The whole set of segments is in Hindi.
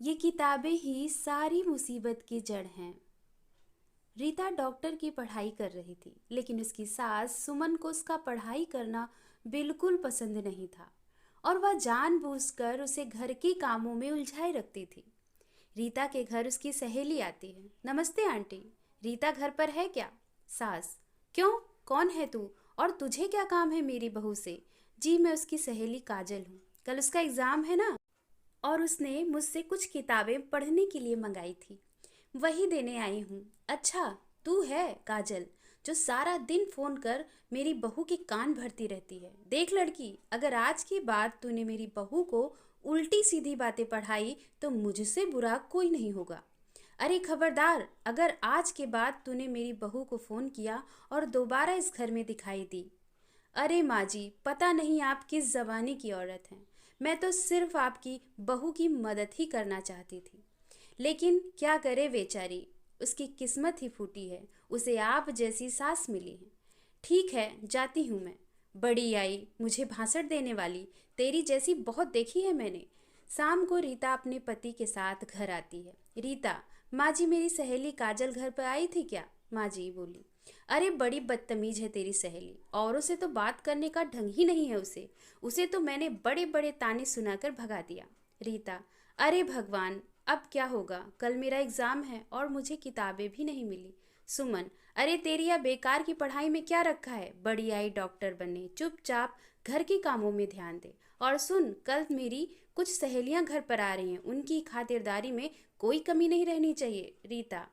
ये किताबें ही सारी मुसीबत की जड़ हैं। रीता डॉक्टर की पढ़ाई कर रही थी, लेकिन उसकी सास सुमन को उसका पढ़ाई करना बिल्कुल पसंद नहीं था और वह जानबूझकर उसे घर के कामों में उलझाए रखती थी। रीता के घर उसकी सहेली आती है। नमस्ते आंटी, रीता घर पर है क्या? सास: क्यों, कौन है तू और तुझे क्या काम है मेरी बहू से? जी मैं उसकी सहेली काजल हूँ, कल उसका एग्जाम है ना, और उसने मुझसे कुछ किताबें पढ़ने के लिए मंगाई थी, वही देने आई हूँ। अच्छा, तू है काजल जो सारा दिन फोन कर मेरी बहू के कान भरती रहती है? देख लड़की, अगर आज की बात तूने मेरी बहू को उल्टी सीधी बातें पढ़ाई तो मुझसे बुरा कोई नहीं होगा। अरे खबरदार, अगर आज के बाद तूने मेरी बहू को फोन किया और दोबारा इस घर में दिखाई दी। अरे माँ जी, पता नहीं आप किस ज़माने की औरत हैं। मैं तो सिर्फ आपकी बहू की मदद ही करना चाहती थी, लेकिन क्या करे बेचारी, उसकी किस्मत ही फूटी है, उसे आप जैसी सास मिली है। ठीक है, जाती हूँ मैं। बड़ी आई मुझे भाषण देने वाली, तेरी जैसी बहुत देखी है मैंने। शाम को रीता अपने पति के साथ घर आती है। रीता: माँ जी, मेरी सहेली काजल घर पर आई थी क्या? माँ जी बोली: अरे बड़ी बदतमीज है तेरी सहेली, औरों से तो बात करने का ढंग ही नहीं है उसे। उसे तो मैंने बड़े बड़े ताने सुनाकर भगा दिया। रीता: अरे भगवान, अब क्या होगा, कल मेरा एग्जाम है और मुझे किताबें भी नहीं मिली। सुमन: अरे तेरी यह बेकार की पढ़ाई में क्या रखा है? बड़ी आई डॉक्टर बनने, चुपचाप घर के कामों में ध्यान दे। और सुन, कल मेरी कुछ सहेलियां घर पर आ रही हैं, उनकी खातिरदारी में कोई कमी नहीं रहनी चाहिए। रीता: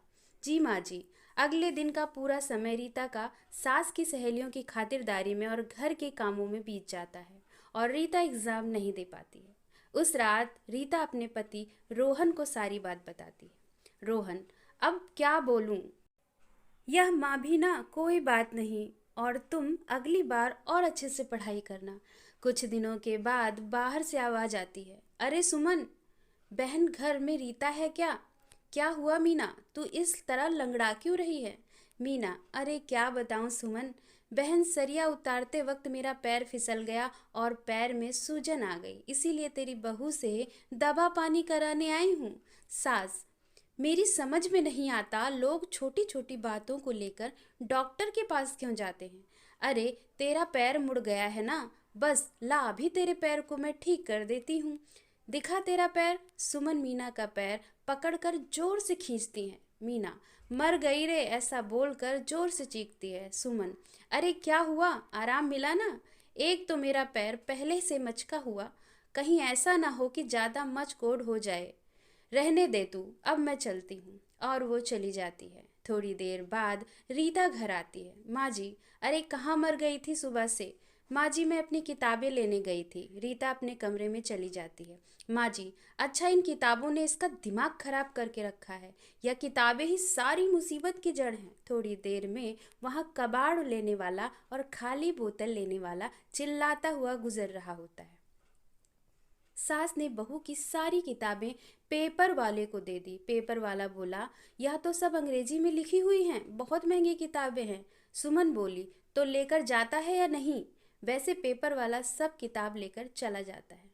जी माँ जी। अगले दिन का पूरा समय रीता का सास की सहेलियों की खातिरदारी में और घर के कामों में बीत जाता है और रीता एग्जाम नहीं दे पाती है। उस रात रीता अपने पति रोहन को सारी बात बताती है। रोहन: अब क्या बोलूं, यह माँ भी ना, कोई बात नहीं, और तुम अगली बार और अच्छे से पढ़ाई करना। कुछ दिनों के बाद बाहर से आवाज आती है। अरे सुमन बहन, घर में रीता है क्या? क्या हुआ मीना, तू इस तरह लंगड़ा क्यों रही है? मीना: अरे क्या बताऊं सुमन, बहन सरिया उतारते वक्त मेरा पैर फिसल गया और पैर में सूजन आ गई, इसीलिए तेरी बहू से दवा पानी कराने आई हूँ। सास: मेरी समझ में नहीं आता, लोग छोटी छोटी बातों को लेकर डॉक्टर के पास क्यों जाते हैं? अरे तेरा पैर मुड़ गया है ना, बस ला अभी तेरे पैर को मैं ठीक कर देती हूँ। दिखा तेरा पैर। सुमन मीना का पैर पकड़कर जोर से खींचती है। मीना: मर गई रे, ऐसा बोलकर जोर से चीखती है। सुमन: अरे क्या हुआ, आराम मिला ना? एक तो मेरा पैर पहले से मचका हुआ, कहीं ऐसा ना हो कि ज़्यादा मचकोड़ हो जाए। रहने दे तू, अब मैं चलती हूँ। और वो चली जाती है। थोड़ी देर बाद रीता घर आती है। माँ जी: अरे कहाँ मर गई थी सुबह से? माँ जी मैं अपनी किताबें लेने गई थी। रीता अपने कमरे में चली जाती है। माँ जी: अच्छा, इन किताबों ने इसका दिमाग खराब करके रखा है, यह किताबें ही सारी मुसीबत की जड़ हैं। थोड़ी देर में वहाँ कबाड़ लेने वाला और खाली बोतल लेने वाला चिल्लाता हुआ गुजर रहा होता है। सास ने बहू की सारी किताबें पेपर वाले को दे दी। पेपर वाला बोला: यह तो सब अंग्रेजी में लिखी हुई हैं, बहुत महंगी किताबें हैं। सुमन बोली: तो लेकर जाता है या नहीं? वैसे पेपर वाला सब किताब लेकर चला जाता है।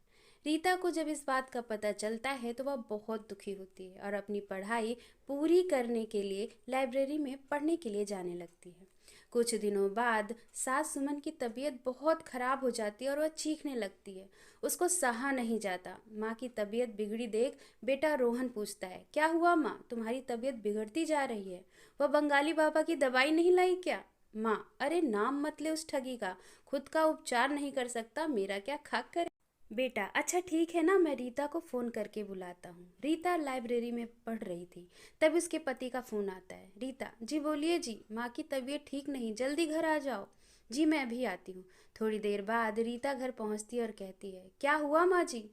रीता को जब इस बात का पता चलता है तो वह बहुत दुखी होती है और अपनी पढ़ाई पूरी करने के लिए लाइब्रेरी में पढ़ने के लिए जाने लगती है। कुछ दिनों बाद सास सुमन की तबीयत बहुत खराब हो जाती है और वह चीखने लगती है। उसको सहा नहीं जाता। माँ की तबीयत बिगड़ी देख बेटा रोहन पूछता है: क्या हुआ माँ, तुम्हारी तबीयत बिगड़ती जा रही है? वह बंगाली बाबा की दवाई नहीं लाई क्या? माँ: अरे नाम मत ले उस ठगी का, खुद का उपचार नहीं कर सकता, मेरा क्या खाक करे। बेटा अच्छा ठीक है ना, मैं रीता को फ़ोन करके बुलाता हूँ। रीता लाइब्रेरी में पढ़ रही थी, तब उसके पति का फ़ोन आता है। रीता: जी बोलिए जी, माँ की तबीयत ठीक नहीं, जल्दी घर आ जाओ। जी मैं अभी आती हूँ। थोड़ी देर बाद रीता घर पहुँचती है और कहती है: क्या हुआ माँ जी?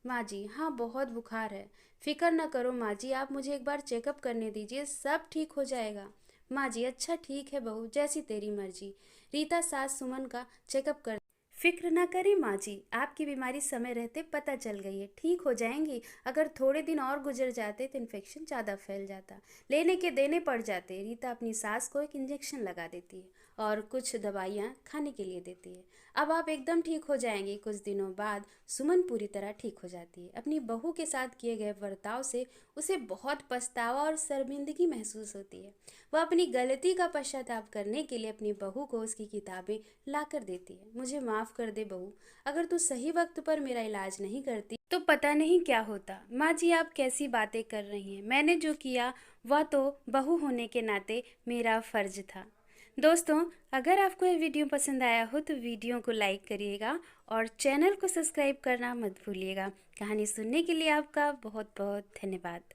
माँ जी: हाँ बहुत बुखार है। फिक्र न करो माँ जी, आप मुझे एक बार चेकअप करने दीजिए, सब ठीक हो जाएगा। माँ जी: अच्छा ठीक है बहू, जैसी तेरी मर्जी। रीता सास सुमन का चेकअप कर: फिक्र ना करें माँ जी, आपकी बीमारी समय रहते पता चल गई है, ठीक हो जाएंगी। अगर थोड़े दिन और गुजर जाते तो इन्फेक्शन ज़्यादा फैल जाता, लेने के देने पड़ जाते। रीता अपनी सास को एक इंजेक्शन लगा देती है और कुछ दवाइयाँ खाने के लिए देती है। अब आप एकदम ठीक हो जाएंगे। कुछ दिनों बाद सुमन पूरी तरह ठीक हो जाती है। अपनी बहू के साथ किए गए बर्ताव से उसे बहुत पछतावा और शर्मिंदगी महसूस होती है। वह अपनी गलती का पश्चाताप करने के लिए अपनी बहू को उसकी किताबें ला कर देती है। मुझे माफ़ कर दे बहू, अगर तू सही वक्त पर मेरा इलाज नहीं करती तो पता नहीं क्या होता। माँ जी, आप कैसी बातें कर रही हैं? मैंने जो किया वह तो बहू होने के नाते मेरा फ़र्ज था। दोस्तों, अगर आपको ये वीडियो पसंद आया हो तो वीडियो को लाइक करिएगा और चैनल को सब्सक्राइब करना मत भूलिएगा। कहानी सुनने के लिए आपका बहुत बहुत धन्यवाद।